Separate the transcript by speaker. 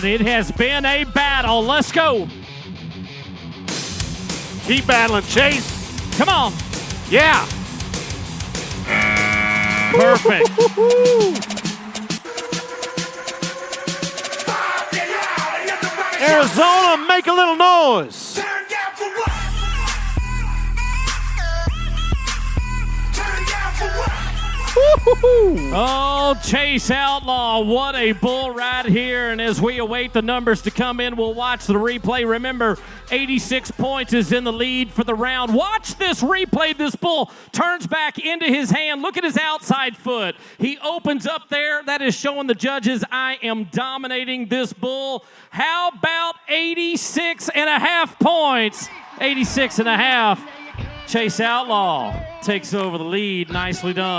Speaker 1: God, it has been a battle. Let's go.
Speaker 2: Keep battling, Chase.
Speaker 1: Come on.
Speaker 2: Yeah.
Speaker 1: Perfect.
Speaker 2: Arizona, make a little noise.
Speaker 1: Oh, Chase Outlaw, what a bull right here. And as we await the numbers to come in, we'll watch the replay. Remember, 86 points is in the lead for the round. Watch this replay. This bull turns back into his hand. Look at his outside foot. He opens up there. That is showing the judges I am dominating this bull. How about 86 and a half points? 86 and a half. Chase Outlaw takes over the lead. Nicely done.